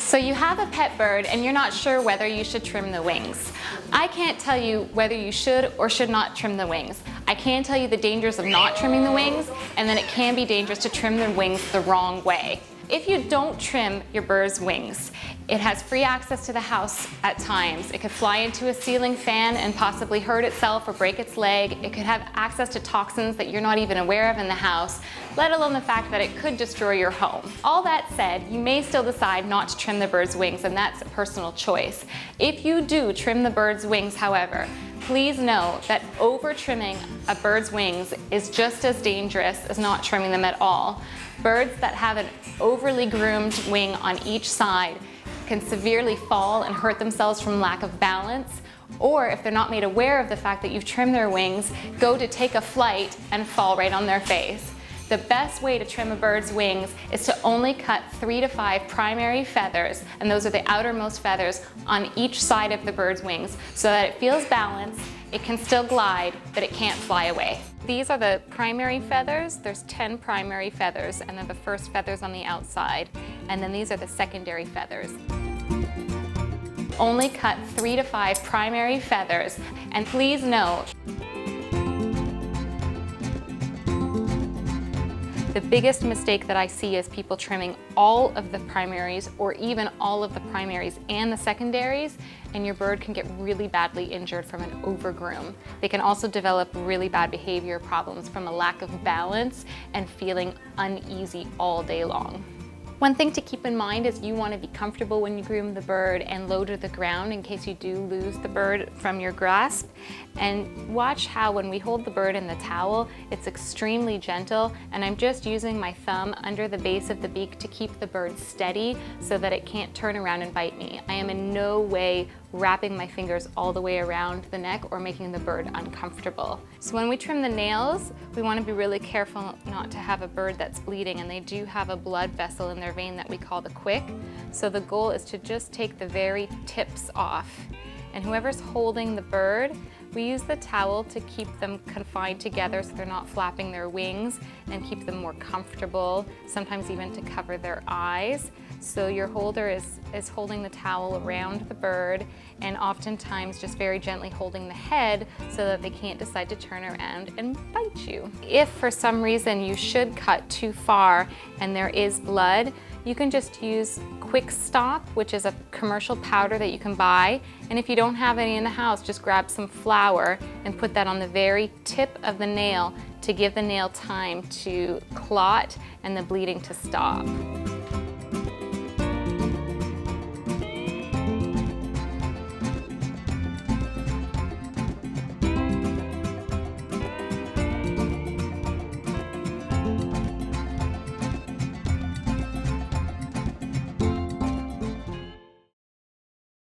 So you have a pet bird and you're not sure whether you should trim the wings. I can't tell you whether you should or should not trim the wings. I can tell you the dangers of not trimming the wings, and then it can be dangerous to trim the wings the wrong way. If you don't trim your bird's wings, it has free access to the house at times. It could fly into a ceiling fan and possibly hurt itself or break its leg. It could have access to toxins that you're not even aware of in the house, let alone the fact that it could destroy your home. All that said, you may still decide not to trim the bird's wings, and that's a personal choice. If you do trim the bird's wings, however, please know that over trimming a bird's wings is just as dangerous as not trimming them at all. Birds that have an overly groomed wing on each side can severely fall and hurt themselves from lack of balance, or if they're not made aware of the fact that you've trimmed their wings, go to take a flight and fall right on their face. The best way to trim a bird's wings is to only cut 3 to 5 primary feathers, and those are the outermost feathers on each side of the bird's wings, so that it feels balanced, it can still glide, but it can't fly away. These are the primary feathers. There's 10 primary feathers, and they're the first feathers on the outside. And then these are the secondary feathers. Only cut 3 to 5 primary feathers, and please note, the biggest mistake that I see is people trimming all of the primaries or even all of the primaries and the secondaries, and your bird can get really badly injured from an overgroom. They can also develop really bad behavior problems from a lack of balance and feeling uneasy all day long. One thing to keep in mind is you want to be comfortable when you groom the bird and low to the ground in case you do lose the bird from your grasp. And watch how when we hold the bird in the towel, it's extremely gentle, and I'm just using my thumb under the base of the beak to keep the bird steady so that it can't turn around and bite me. I am in no way wrapping my fingers all the way around the neck or making the bird uncomfortable. So when we trim the nails, we want to be really careful not to have a bird that's bleeding, and they do have a blood vessel in their vein that we call the quick. So the goal is to just take the very tips off. And whoever's holding the bird, we use the towel to keep them confined together so they're not flapping their wings, and keep them more comfortable, sometimes even to cover their eyes. So your holder is holding the towel around the bird, and oftentimes just very gently holding the head so that they can't decide to turn around and bite you. If for some reason you should cut too far and there is blood, you can just use Quick Stop, which is a commercial powder that you can buy. And if you don't have any in the house, just grab some flour and put that on the very tip of the nail to give the nail time to clot and the bleeding to stop.